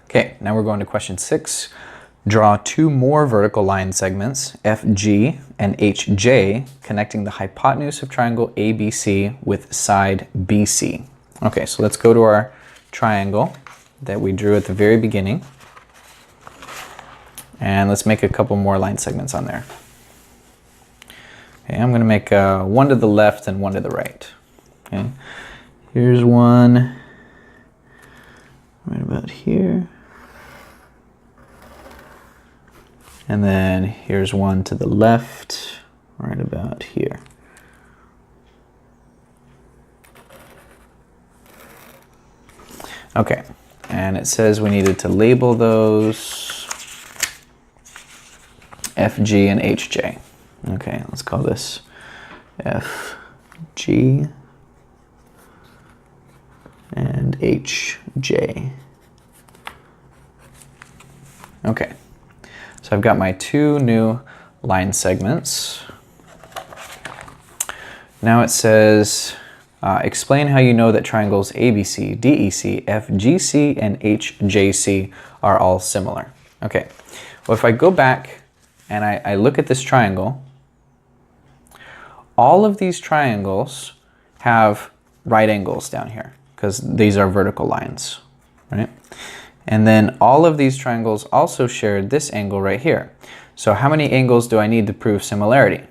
Okay, now we're going to question 6. Draw two more vertical line segments, FG and HJ, connecting the hypotenuse of triangle ABC with side BC. Okay, so let's go to our triangle that we drew at the very beginning. And let's make a couple more line segments on there. Okay, I'm going to make one to the left and one to the right. Okay, here's one right about here. And then here's one to the left, right about here. Okay, and it says we needed to label those FG and HJ. Okay, let's call this FG and HJ. Okay. So I've got my two new line segments. Now it says, explain how you know that triangles ABC, DEC, FGC, and HJC are all similar. Okay, well if I go back and I look at this triangle, all of these triangles have right angles down here because these are vertical lines, right? And then all of these triangles also share this angle right here. So how many angles do I need to prove similarity?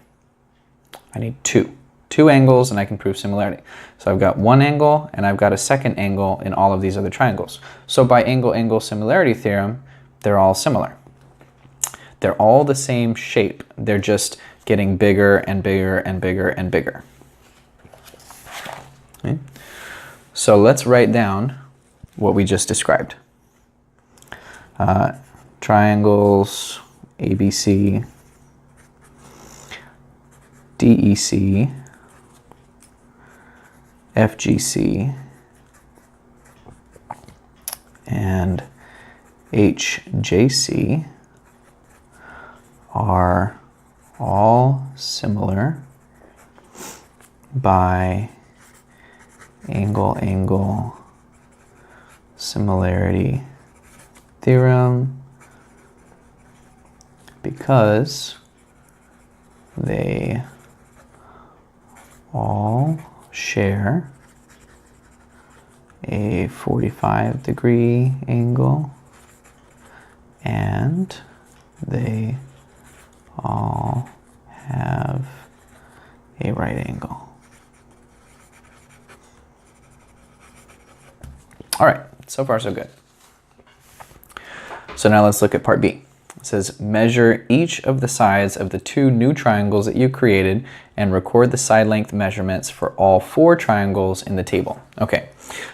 I need two. Two angles and I can prove similarity. So I've got one angle and I've got a second angle in all of these other triangles. So by angle-angle similarity theorem, they're all similar. They're all the same shape. They're just getting bigger and bigger and bigger and bigger. Okay. So let's write down what we just described. Triangles ABC, DEC, FGC, and HJC are all similar by angle-angle similarity theorem because they all share a 45-degree angle and they all have a right angle. All right, so far so good. So now let's look at part B. It says measure each of the sides of the two new triangles that you created and record the side length measurements for all 4 triangles in the table. Okay,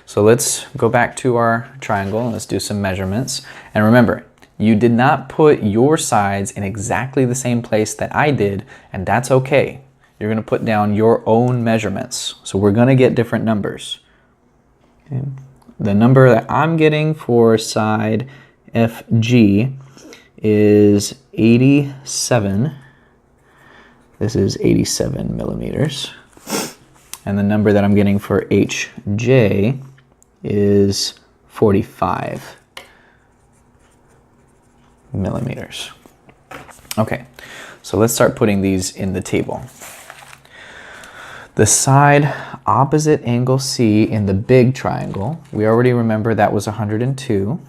so let's go back to our triangle and let's do some measurements. And remember, you did not put your sides in exactly the same place that I did, and that's okay. You're going to put down your own measurements. So we're going to get different numbers. Okay. The number that I'm getting for side FG is 87. This is 87 millimeters. And the number that I'm getting for HJ is 45 millimeters. Okay, so let's start putting these in the table. The side opposite angle C in the big triangle, we already remember that was 102.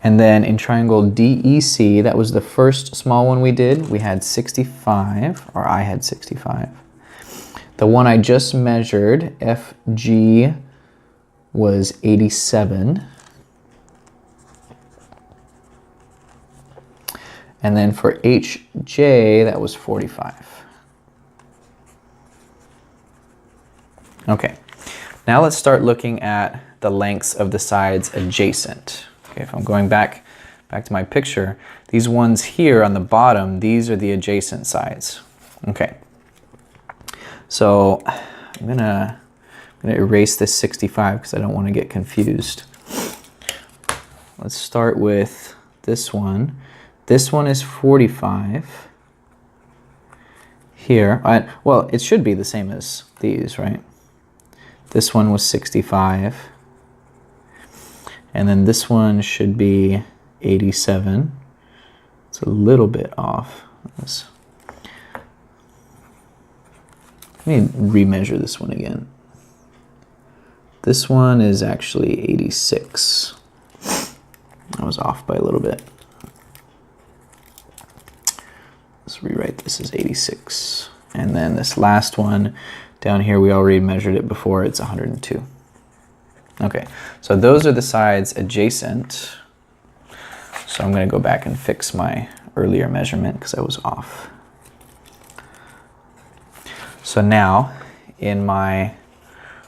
And then in triangle DEC, that was the first small one we did, we had 65, or I had 65. The one I just measured, FG, was 87. And then for HJ, that was 45. Okay, now let's start looking at the lengths of the sides adjacent. Okay, if I'm going back to my picture, these ones here on the bottom, these are the adjacent sides. Okay, so I'm gonna erase this 65 because I don't want to get confused. Let's start with this one. This one is 45 here. Well, it should be the same as these, right? This one was 65. And then this one should be 87. It's a little bit off. Let me remeasure this one again. This one is actually 86. I was off by a little bit. Let's rewrite this as 86. And then this last one down here, we already measured it before, it's 102. Okay, so those are the sides adjacent. So I'm going to go back and fix my earlier measurement because I was off. So now, in my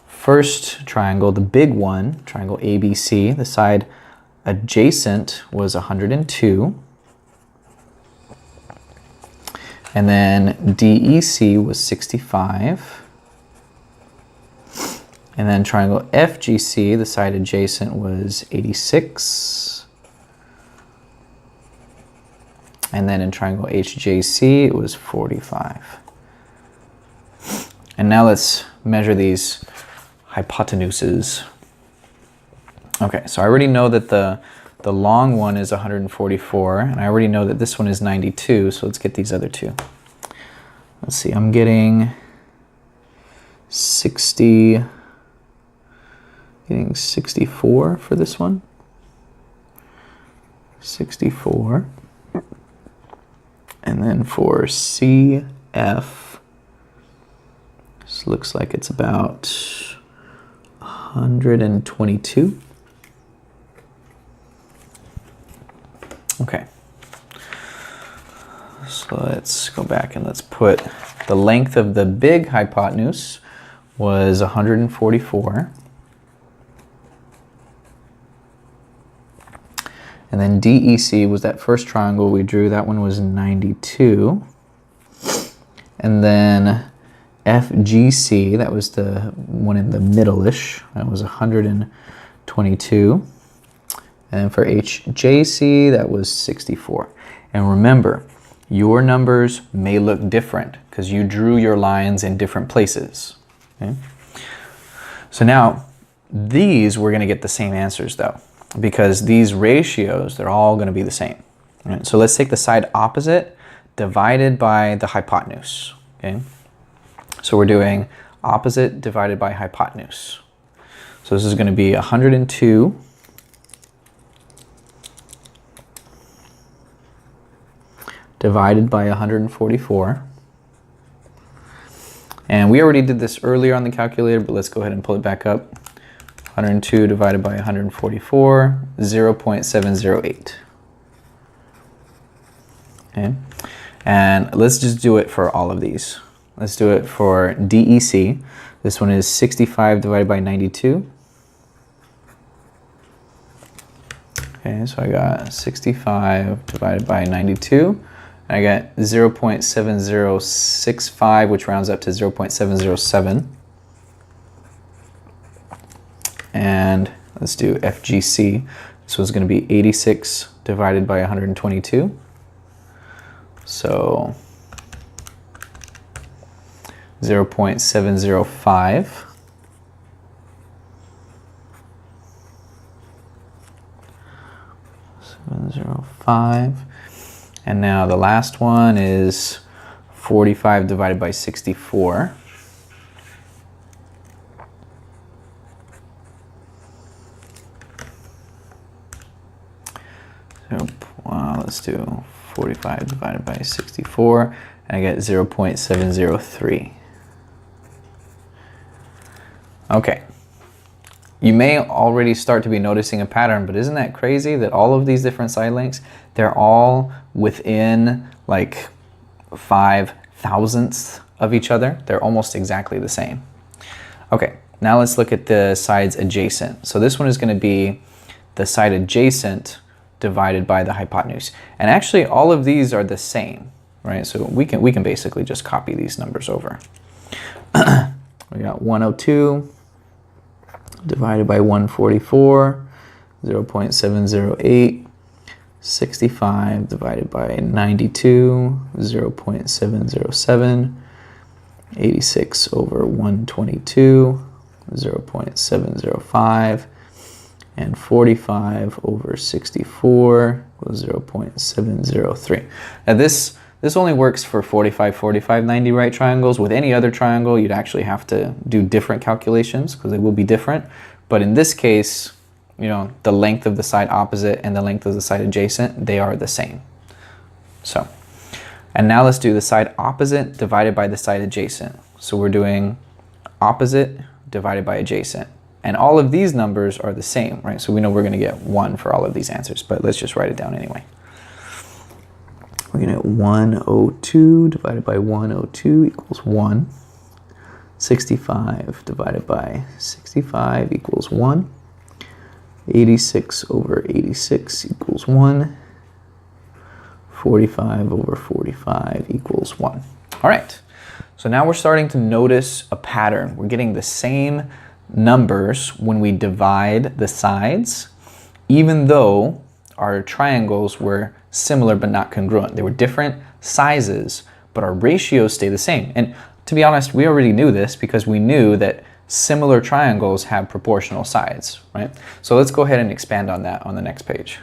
first triangle, the big one, triangle ABC, the side adjacent was 102. And then DEC was 65. And then triangle FGC, the side adjacent, was 86. And then in triangle HJC, it was 45. And now let's measure these hypotenuses. Okay, so I already know that the long one is 144, and I already know that this one is 92, so let's get these other two. Let's see, I'm getting 64 for this one. 64. And then for CF, this looks like it's about 122. Okay. So let's go back and let's put the length of the big hypotenuse was 144. And then DEC was that first triangle we drew. That one was 92. And then FGC, that was the one in the middle-ish. That was 122. And for HJC, that was 64. And remember, your numbers may look different because you drew your lines in different places. Okay? So now, these we're going to get the same answers though, because these ratios, they're all going to be the same. Right? So let's take the side opposite divided by the hypotenuse. Okay? So we're doing opposite divided by hypotenuse. So this is going to be 102 divided by 144. And we already did this earlier on the calculator, but let's go ahead and pull it back up. 102 divided by 144, 0.708. Okay. And let's just do it for all of these. Let's do it for DEC. This one is 65 divided by 92. Okay, so I got 65 divided by 92. I got 0.7065, which rounds up to 0.707. And let's do FGC. This was going to be 86 divided by 122. So 0.705. And now the last one is 45 divided by 64. So, let's do 45 divided by 64, and I get 0.703. Okay. You may already start to be noticing a pattern, but isn't that crazy that all of these different side lengths, they're all within like 5/1000ths of each other? They're almost exactly the same. Okay, now let's look at the sides adjacent. So this one is going to be the side adjacent divided by the hypotenuse. And actually all of these are the same, right? So we can basically just copy these numbers over. We got 102 divided by 144, 0.708, 65 divided by 92, 0.707, 86 over 122, 0.705, and 45 over 64 equals 0.703. Now this only works for 45, 45, 90 right triangles. With any other triangle, you'd actually have to do different calculations because they will be different. But in this case, you know, the length of the side opposite and the length of the side adjacent, they are the same. So, and now let's do the side opposite divided by the side adjacent. So we're doing opposite divided by adjacent. And all of these numbers are the same, right? So we know we're going to get 1 for all of these answers, but let's just write it down anyway. We're going to get 102 divided by 102 equals 1. 65 divided by 65 equals 1. 86 over 86 equals 1. 45 over 45 equals 1. All right, so now we're starting to notice a pattern. We're getting the same numbers when we divide the sides, even though our triangles were similar but not congruent. They were different sizes, but our ratios stay the same. And to be honest, we already knew this because we knew that similar triangles have proportional sides, right? So let's go ahead and expand on that on the next page.